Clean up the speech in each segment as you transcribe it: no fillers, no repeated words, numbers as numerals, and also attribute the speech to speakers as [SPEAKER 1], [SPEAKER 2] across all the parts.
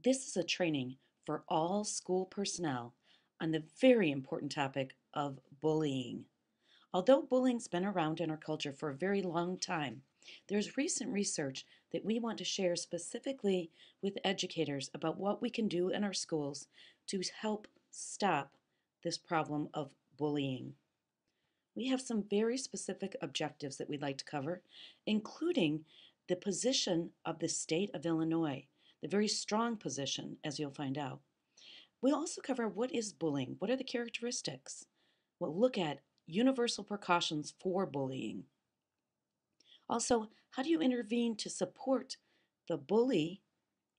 [SPEAKER 1] This is a training for all school personnel on the very important topic of bullying. Although bullying's been around in our culture for a very long time, there's recent research that we want to share specifically with educators about what we can do in our schools to help stop this problem of bullying. We have some very specific objectives that we'd like to cover, including the position of the state of Illinois, the very strong position, as you'll find out. We'll also cover what is bullying, what are the characteristics. We'll look at universal precautions for bullying. Also, how do you intervene to support the bully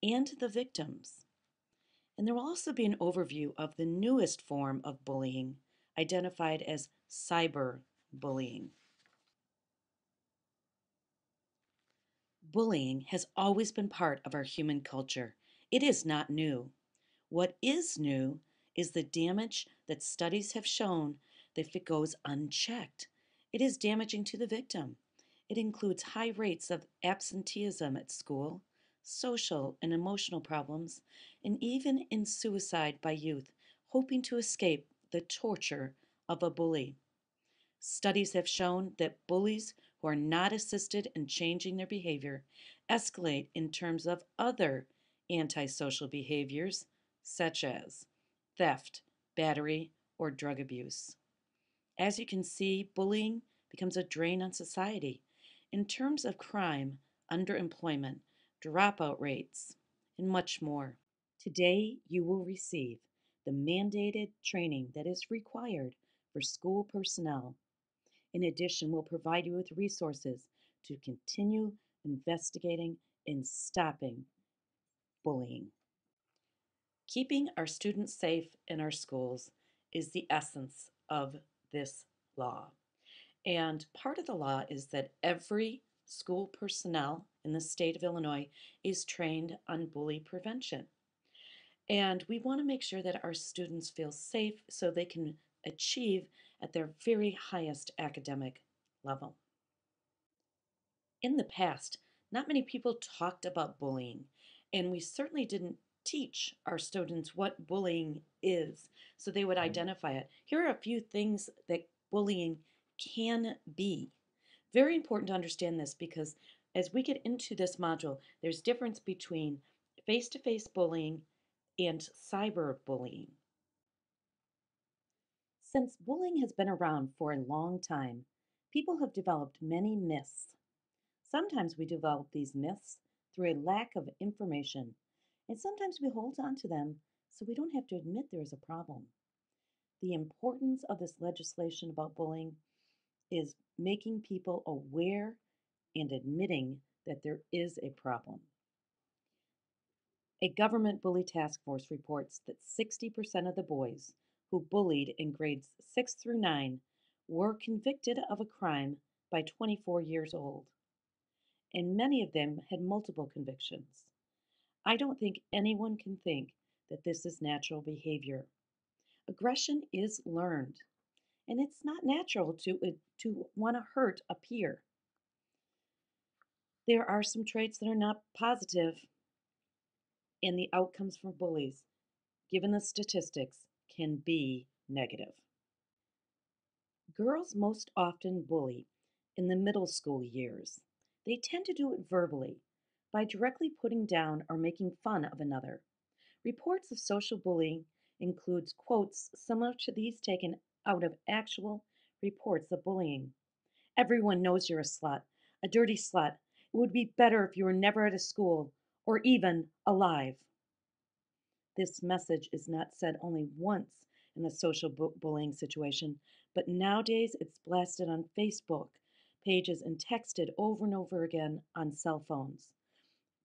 [SPEAKER 1] and the victims? And there will also be an overview of the newest form of bullying, identified as cyberbullying. Bullying has always been part of our human culture. It is not new. What is new is the damage that studies have shown that if it goes unchecked, it is damaging to the victim. It includes high rates of absenteeism at school, social and emotional problems, and even in suicide by youth hoping to escape the torture of a bully. Studies have shown that bullies who are not assisted in changing their behavior escalate in terms of other antisocial behaviors, such as theft, battery, or drug abuse. As you can see, bullying becomes a drain on society in terms of crime, underemployment, dropout rates, and much more. Today, you will receive the mandated training that is required for school personnel. In addition, we'll provide you with resources to continue investigating and stopping bullying. Keeping our students safe in our schools is the essence of this law. And part of the law is that every school personnel in the state of Illinois is trained on bully prevention. And we want to make sure that our students feel safe so they can achieve at their very highest academic level. In the past, not many people talked about bullying, and we certainly didn't teach our students what bullying is so they would identify it. Here are a few things that bullying can be. Very important to understand this because as we get into this module, there's difference between face-to-face bullying and cyberbullying. Since bullying has been around for a long time, people have developed many myths. Sometimes we develop these myths through a lack of information, and sometimes we hold on to them so we don't have to admit there is a problem. The importance of this legislation about bullying is making people aware and admitting that there is a problem. A government bully task force reports that 60% of the boys who bullied in grades 6 through 9 were convicted of a crime by 24 years old, and many of them had multiple convictions. I don't think anyone can think that this is natural behavior. Aggression is learned, and it's not natural to want to hurt a peer. There are some traits that are not positive in the outcomes for bullies, given the statistics, can be negative. Girls most often bully in the middle school years. They tend to do it verbally, by directly putting down or making fun of another. Reports of social bullying includes quotes similar to these taken out of actual reports of bullying. Everyone knows you're a slut, a dirty slut. It would be better if you were never at a school or even alive. This message is not said only once in a social bullying situation, but nowadays it's blasted on Facebook pages and texted over and over again on cell phones.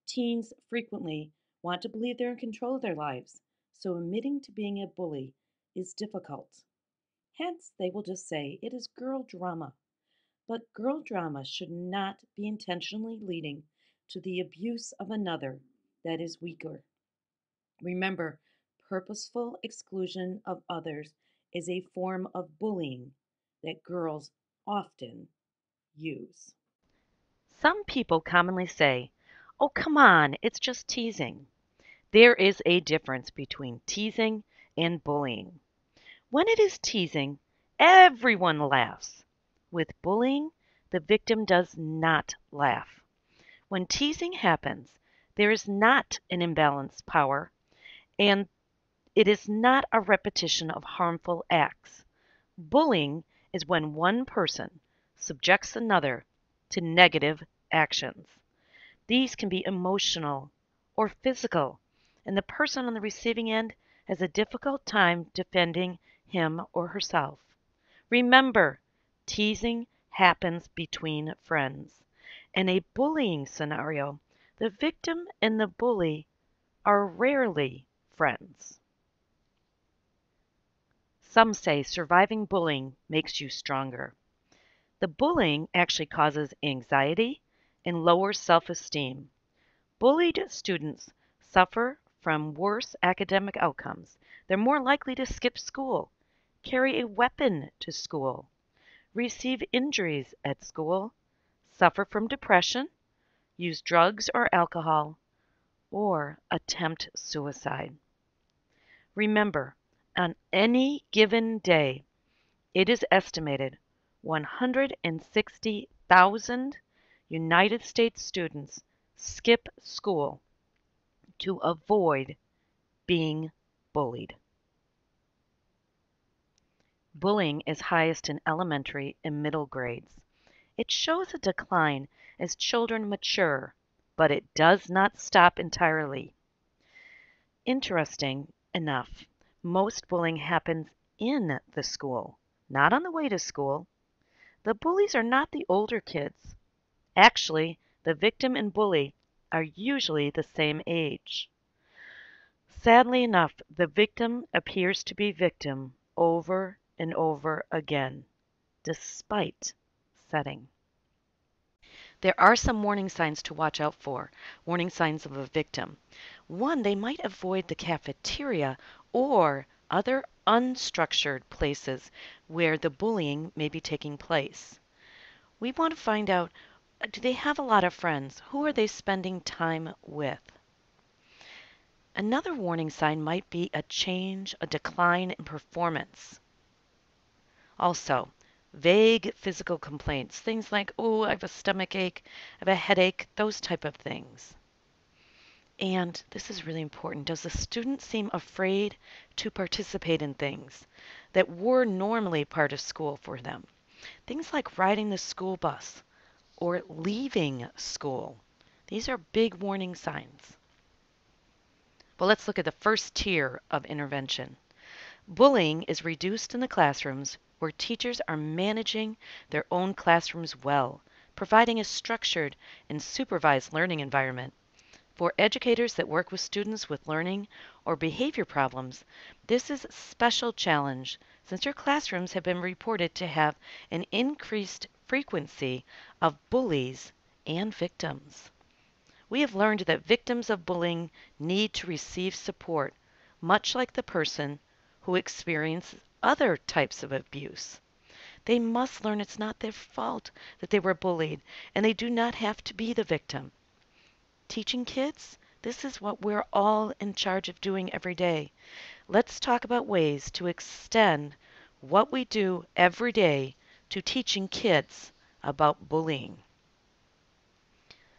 [SPEAKER 1] Teens frequently want to believe they're in control of their lives, so admitting to being a bully is difficult. Hence, they will just say it is girl drama. But girl drama should not be intentionally leading to the abuse of another that is weaker. Remember, purposeful exclusion of others is a form of bullying that girls often use. Some people commonly say, "Oh, come on, it's just teasing."
[SPEAKER 2] There is a difference between teasing and bullying. When it is teasing, everyone laughs. With bullying, the victim does not laugh. When teasing happens, there is not an imbalanced power, and it is not a repetition of harmful acts. Bullying is when one person subjects another to negative actions. These can be emotional or physical, and the person on the receiving end has a difficult time defending him or herself. Remember, teasing happens between friends. In a bullying scenario, the victim and the bully are rarely friends. Some say surviving bullying makes you stronger. The bullying actually causes anxiety and lowers self-esteem. Bullied students suffer from worse academic outcomes. They're more likely to skip school, carry a weapon to school, receive injuries at school, suffer from depression, use drugs or alcohol, or attempt suicide. Remember, on any given day, it is estimated 160,000 United States students skip school to avoid being bullied. Bullying is highest in elementary and middle grades. It shows a decline as children mature, but it does not stop entirely. Interesting enough, most bullying happens in the school, not on the way to school. The bullies are not the older kids. Actually, the victim and bully are usually the same age. Sadly enough, the victim appears to be victim over and over again, despite setting. There are some warning signs to watch out for, warning signs of a victim. One, they might avoid the cafeteria or other unstructured places where the bullying may be taking place. We want to find out, do they have a lot of friends? Who are they spending time with? Another warning sign might be a change, a decline in performance. Also, vague physical complaints, things like, oh, I have a stomach ache, I have a headache, those type of things. And this is really important. Does the student seem afraid to participate in things that were normally part of school for them? Things like riding the school bus or leaving school. These are big warning signs. Well, let's look at the first tier of intervention. Bullying is reduced in the classrooms where teachers are managing their own classrooms well, providing a structured and supervised learning environment. For educators that work with students with learning or behavior problems, this is a special challenge since your classrooms have been reported to have an increased frequency of bullies and victims. We have learned that victims of bullying need to receive support, much like the person who experiences other types of abuse. They must learn it's not their fault that they were bullied, and they do not have to be the victim. Teaching kids, this is what we're all in charge of doing every day. Let's talk about ways to extend what we do every day to teaching kids about bullying.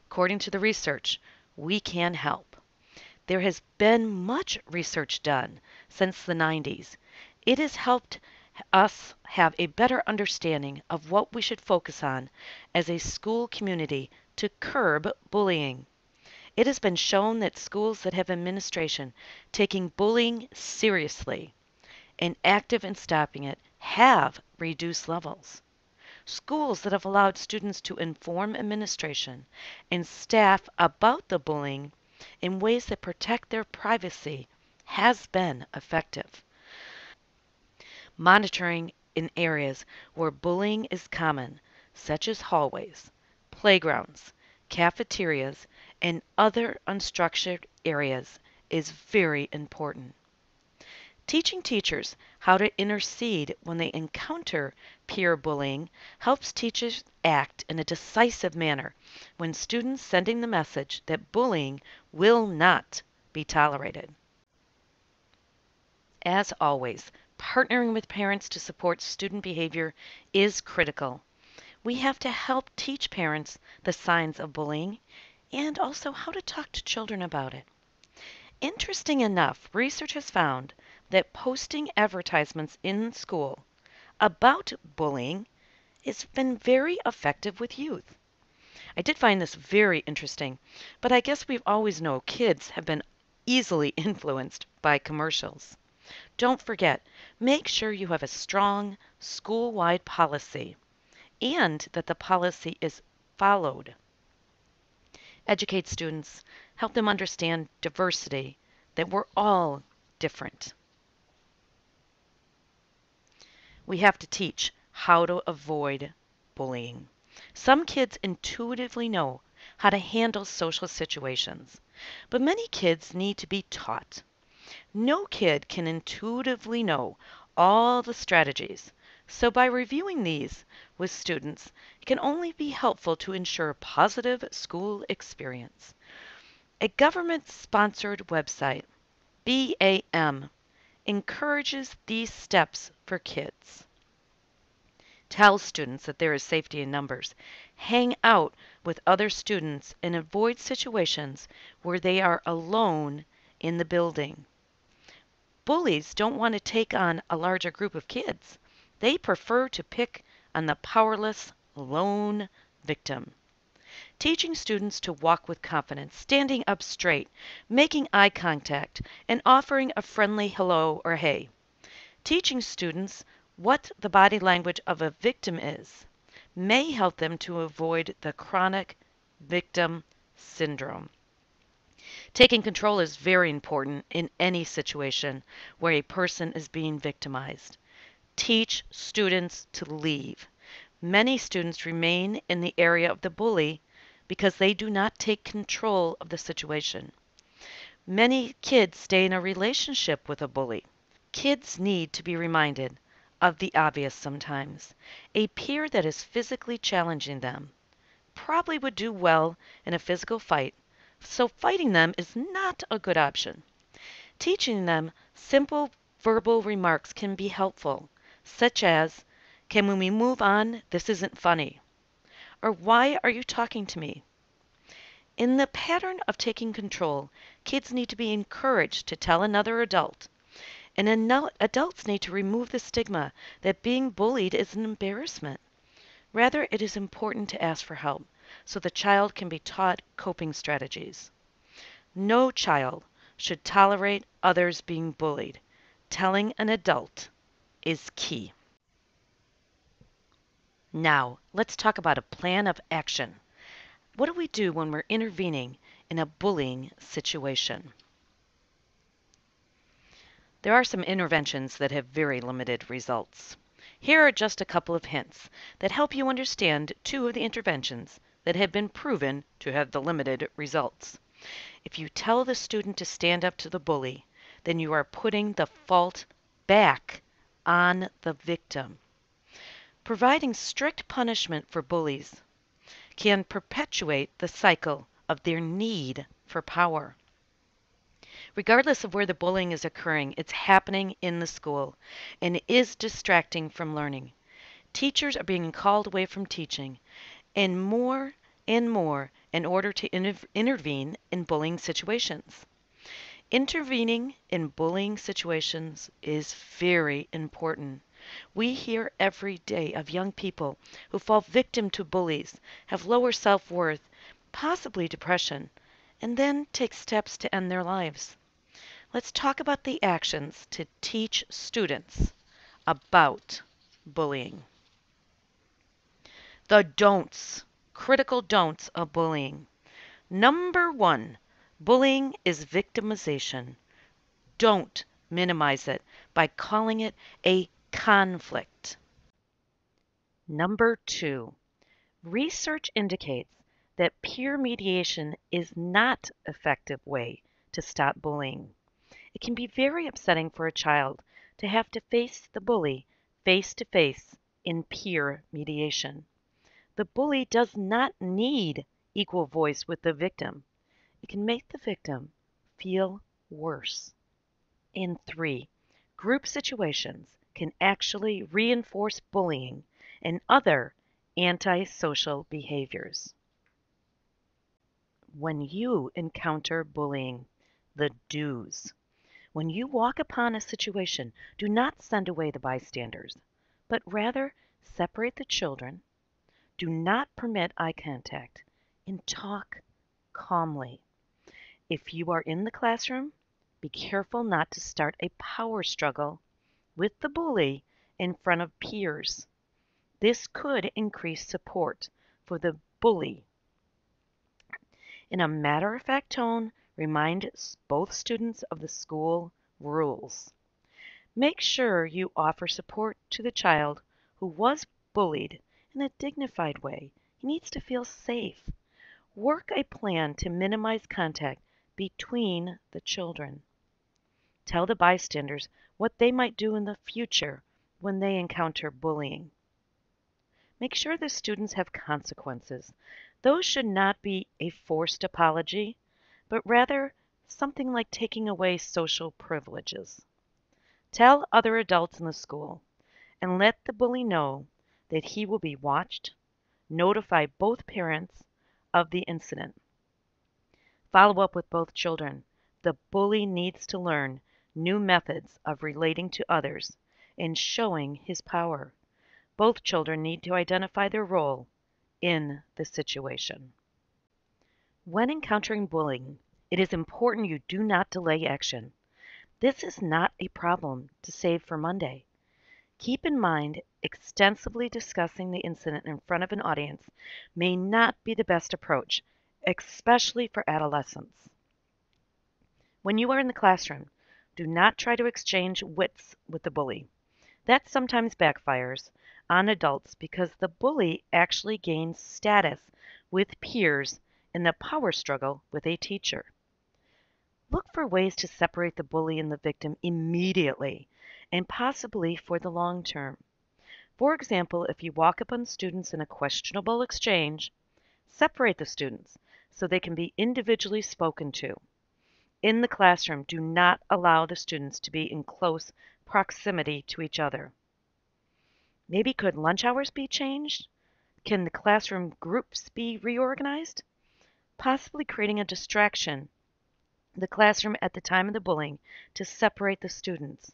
[SPEAKER 2] According to the research, we can help. There has been much research done since the 90s. It has helped us have a better understanding of what we should focus on as a school community to curb bullying. It has been shown that schools that have administration taking bullying seriously and active in stopping it have reduced levels. Schools that have allowed students to inform administration and staff about the bullying in ways that protect their privacy has been effective. Monitoring in areas where bullying is common, such as hallways, playgrounds, cafeterias, and other unstructured areas, is very important. Teaching teachers how to intercede when they encounter peer bullying helps teachers act in a decisive manner when students sending the message that bullying will not be tolerated. As always, partnering with parents to support student behavior is critical. We have to help teach parents the signs of bullying and also how to talk to children about it. Interesting enough, research has found that posting advertisements in school about bullying has been very effective with youth. I did find this very interesting, but I guess we've always know kids have been easily influenced by commercials. Don't forget, make sure you have a strong school-wide policy and that the policy is followed. Educate students, help them understand diversity, that we're all different. We have to teach how to avoid bullying. Some kids intuitively know how to handle social situations, but many kids need to be taught. No kid can intuitively know all the strategies, so by reviewing these with students, it can only be helpful to ensure a positive school experience. A government-sponsored website, BAM, encourages these steps for kids. Tell students that there is safety in numbers. Hang out with other students and avoid situations where they are alone in the building. Bullies don't want to take on a larger group of kids. They prefer to pick on the powerless, lone victim. Teaching students to walk with confidence, standing up straight, making eye contact, and offering a friendly hello or hey. Teaching students what the body language of a victim is may help them to avoid the chronic victim syndrome. Taking control is very important in any situation where a person is being victimized. Teach students to leave. Many students remain in the area of the bully because they do not take control of the situation. Many kids stay in a relationship with a bully. Kids need to be reminded of the obvious sometimes. A peer that is physically challenging them probably would do well in a physical fight, so fighting them is not a good option. Teaching them simple verbal remarks can be helpful, such as, "Can we move on? This isn't funny." Or, "Why are you talking to me?" In the pattern of taking control, kids need to be encouraged to tell another adult, and adults need to remove the stigma that being bullied is an embarrassment. Rather, it is important to ask for help so the child can be taught coping strategies. No child should tolerate others being bullied. Telling an adult is key. Now, let's talk about a plan of action. What do we do when we're intervening in a bullying situation? There are some interventions that have very limited results. Here are just a couple of hints that help you understand two of the interventions that have been proven to have the limited results. If you tell the student to stand up to the bully, then you are putting the fault back on the victim. Providing strict punishment for bullies can perpetuate the cycle of their need for power. Regardless of where the bullying is occurring, it's happening in the school and is distracting from learning. Teachers are being called away from teaching and more in order to intervene in bullying situations. Intervening in bullying situations is very important. We hear every day of young people who fall victim to bullies, have lower self-worth, possibly depression, and then take steps to end their lives. Let's talk about the actions to teach students about bullying. The don'ts, critical don'ts of bullying. Number one, bullying is victimization. Don't minimize it by calling it a conflict. Number two, research indicates that peer mediation is not an effective way to stop bullying. It can be very upsetting for a child to have to face the bully face to face in peer mediation. The bully does not need equal voice with the victim. It can make the victim feel worse. And 3, group situations can actually reinforce bullying and other antisocial behaviors. When you encounter bullying, the do's. When you walk upon a situation, do not send away the bystanders, but rather separate the children. Do not permit eye contact and talk calmly. If you are in the classroom, be careful not to start a power struggle with the bully in front of peers. This could increase support for the bully. In a matter-of-fact tone, remind both students of the school rules. Make sure you offer support to the child who was bullied in a dignified way. He needs to feel safe. Work a plan to minimize contact between the children. Tell the bystanders what they might do in the future when they encounter bullying. Make sure the students have consequences. Those should not be a forced apology, but rather something like taking away social privileges. Tell other adults in the school and let the bully know that he will be watched. Notify both parents of the incident. Follow up with both children. The bully needs to learn new methods of relating to others and showing his power. Both children need to identify their role in the situation. When encountering bullying, it is important you do not delay action. This is not a problem to save for Monday. Keep in mind, extensively discussing the incident in front of an audience may not be the best approach, especially for adolescents. When you are in the classroom, do not try to exchange wits with the bully. That sometimes backfires on adults because the bully actually gains status with peers in the power struggle with a teacher. Look for ways to separate the bully and the victim immediately and possibly for the long term. For example, if you walk upon students in a questionable exchange, separate the students so they can be individually spoken to. In the classroom, do not allow the students to be in close proximity to each other. Maybe could lunch hours be changed? Can the classroom groups be reorganized? Possibly creating a distraction, the classroom at the time of the bullying, to separate the students,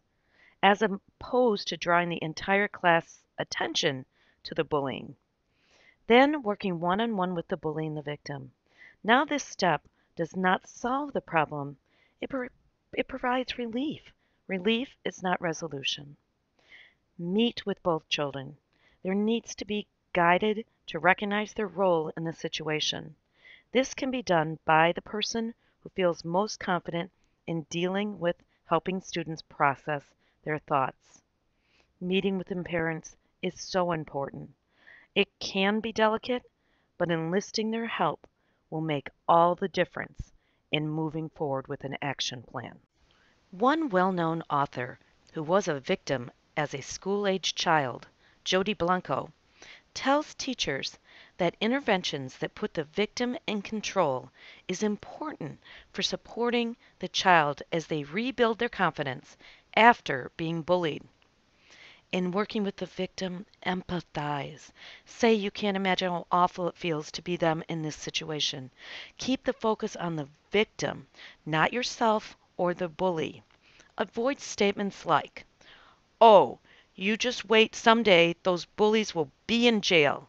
[SPEAKER 2] as opposed to drawing the entire class attention to the bullying. Then working one-on-one with the bully and the victim. Now this step does not solve the problem, it provides relief. Relief is not resolution. Meet with both children. There needs to be guided to recognize their role in the situation. This can be done by the person who feels most confident in dealing with helping students process their thoughts. Meeting with the parents is so important. It can be delicate, but enlisting their help will make all the difference in moving forward with an action plan. One well-known author who was a victim as a school-aged child, Jody Blanco, tells teachers that interventions that put the victim in control is important for supporting the child as they rebuild their confidence after being bullied. In working with the victim, empathize. Say you can't imagine how awful it feels to be them in this situation. Keep the focus on the victim, not yourself or the bully. Avoid statements like, "Oh, you just wait, someday those bullies will be in jail.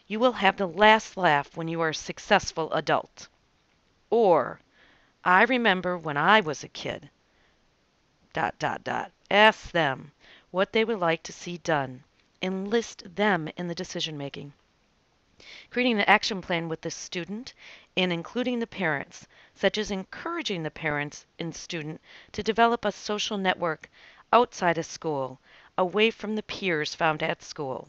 [SPEAKER 2] You will have the last laugh when you are a successful adult." Or, "I remember when I was a kid, dot, dot, dot." Ask them what they would like to see done. Enlist them in the decision making. Creating an action plan with the student and including the parents, such as encouraging the parents and student to develop a social network outside of school, away from the peers found at school.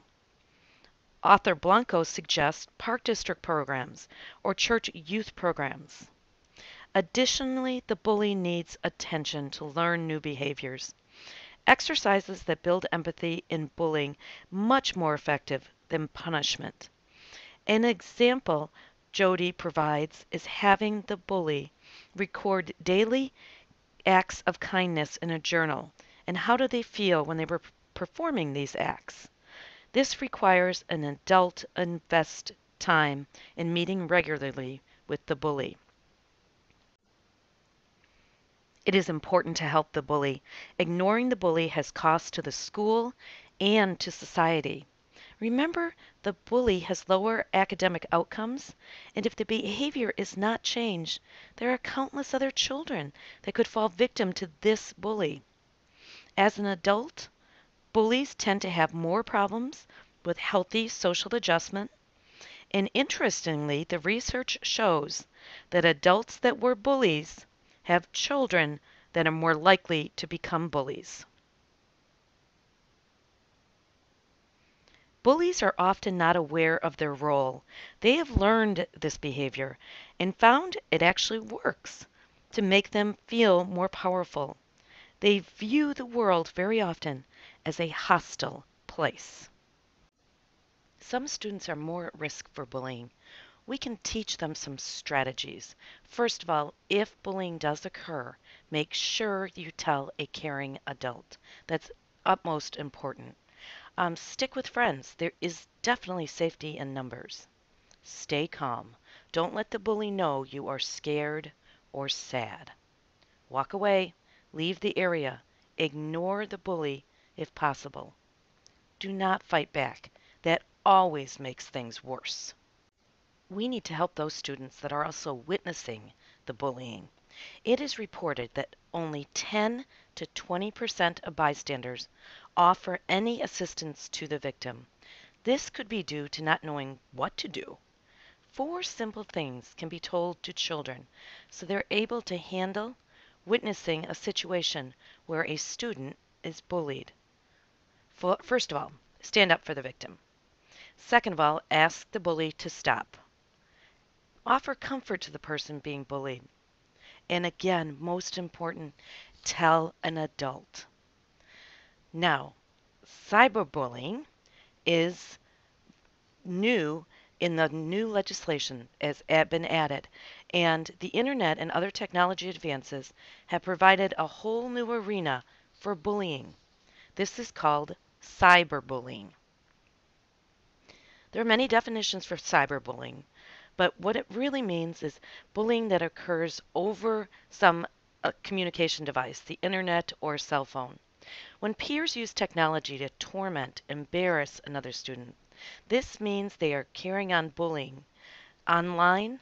[SPEAKER 2] Author Blanco suggests park district programs or church youth programs. Additionally, the bully needs attention to learn new behaviors. Exercises that build empathy in bullying much more effective than punishment. An example, Jody provides is having the bully record daily acts of kindness in a journal and how do they feel when they were performing these acts. This requires an adult invest time in meeting regularly with the bully. It is important to help the bully. Ignoring the bully has cost to the school and to society. Remember, the bully has lower academic outcomes, and if the behavior is not changed, there are countless other children that could fall victim to this bully. As an adult, bullies tend to have more problems with healthy social adjustment, and interestingly, the research shows that adults that were bullies have children that are more likely to become bullies. Bullies are often not aware of their role. They have learned this behavior and found it actually works to make them feel more powerful. They view the world very often as a hostile place. Some students are more at risk for bullying. We can teach them some strategies. First of all, if bullying does occur, make sure you tell a caring adult. That's utmost important. Stick with friends. There is definitely safety in numbers. Stay calm. Don't let the bully know you are scared or sad. Walk away. Leave the area. Ignore the bully if possible. Do not fight back. That always makes things worse. We need to help those students that are also witnessing the bullying. It is reported that only 10 to 20% of bystanders offer any assistance to the victim. This could be due to not knowing what to do. 4 simple things can be told to children so they're able to handle witnessing a situation where a student is bullied. First of all, stand up for the victim. Second of all, ask the bully to stop. Offer comfort to the person being bullied. And again, most important, tell an adult. Now, cyberbullying is new in the new legislation has been added, and the internet and other technology advances have provided a whole new arena for bullying. This is called cyberbullying. There are many definitions for cyberbullying, but what it really means is bullying that occurs over some communication device, the internet or cell phone. When peers use technology to torment, embarrass another student, this means they are carrying on bullying online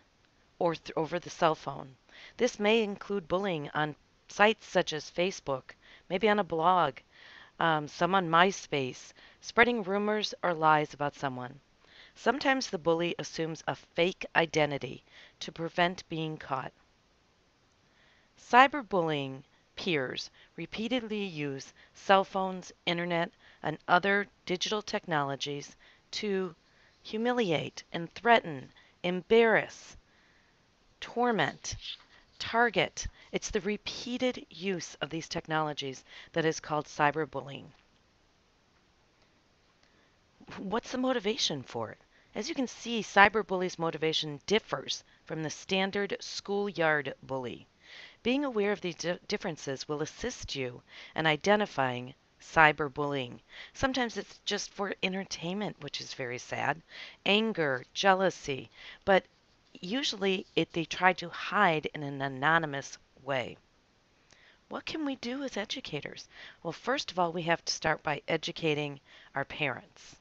[SPEAKER 2] or over the cell phone. This may include bullying on sites such as Facebook, maybe on a blog, some on MySpace, spreading rumors or lies about someone. Sometimes the bully assumes a fake identity to prevent being caught. Cyberbullying peers repeatedly use cell phones, internet, and other digital technologies to humiliate and threaten, embarrass, torment, target. It's the repeated use of these technologies that is called cyberbullying. What's the motivation for it? As you can see, cyberbully's motivation differs from the standard schoolyard bully. Being aware of these differences will assist you in identifying cyberbullying. Sometimes it's just for entertainment, which is very sad, anger, jealousy, but usually they try to hide in an anonymous way. What can we do as educators? Well, first of all, we have to start by educating our parents.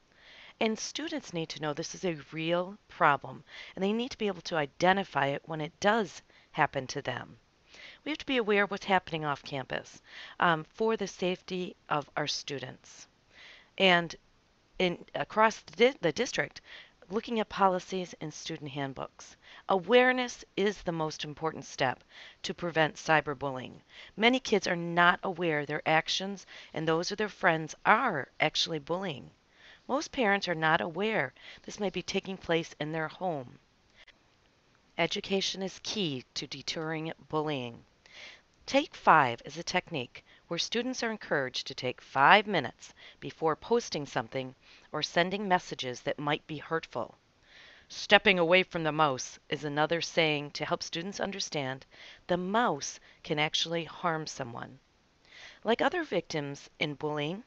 [SPEAKER 2] And students need to know this is a real problem, and they need to be able to identify it when it does happen to them. We have to be aware of what's happening off campus for the safety of our students. And across the district, looking at policies and student handbooks. Awareness is the most important step to prevent cyberbullying. Many kids are not aware their actions and those of their friends are actually bullying. Most parents are not aware this may be taking place in their home. Education is key to deterring bullying. Take 5 is a technique where students are encouraged to take 5 minutes before posting something or sending messages that might be hurtful. Stepping away from the mouse is another saying to help students understand the mouse can actually harm someone. Like other victims in bullying,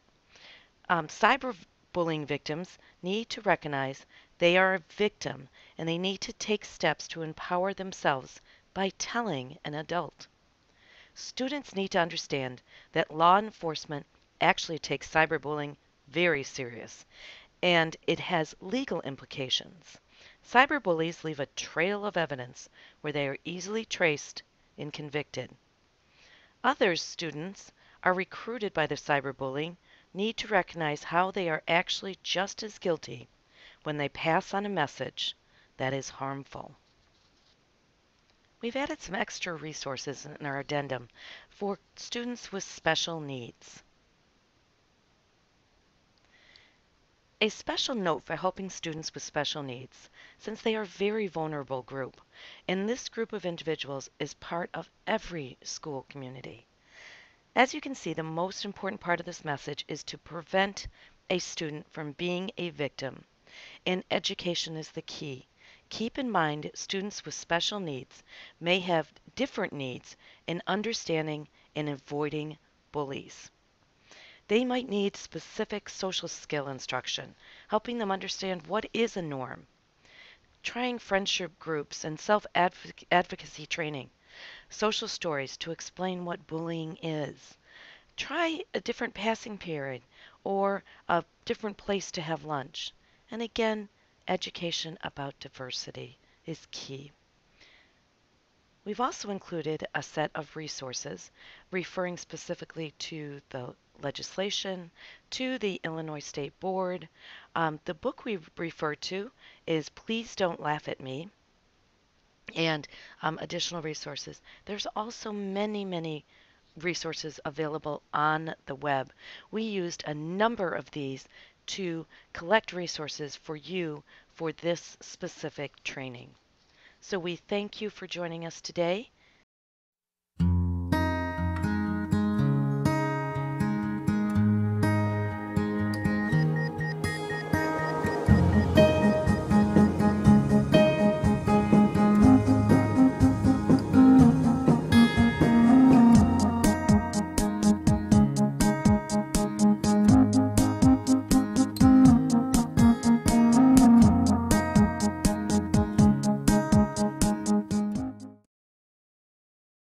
[SPEAKER 2] cyberbullying victims need to recognize they are a victim and they need to take steps to empower themselves by telling an adult. Students need to understand that law enforcement actually takes cyberbullying very serious and it has legal implications. Cyberbullies leave a trail of evidence where they are easily traced and convicted. Other students are recruited by the cyberbullying need to recognize how they are actually just as guilty when they pass on a message that is harmful. We've added some extra resources in our addendum for students with special needs. A special note for helping students with special needs, since they are a very vulnerable group, and this group of individuals is part of every school community. As you can see, the most important part of this message is to prevent a student from being a victim, and education is the key. Keep in mind students with special needs may have different needs in understanding and avoiding bullies. They might need specific social skill instruction, helping them understand what is a norm, trying friendship groups and self advocacy training, social stories to explain what bullying is. Try a different passing period or a different place to have lunch. And again, education about diversity is key. We've also included a set of resources referring specifically to the legislation, to the Illinois State Board. The book we refer to is Please Don't Laugh at Me, and additional resources. There's also many resources available on the web. We used a number of these to collect resources for you for this specific training. So we thank you for joining us today.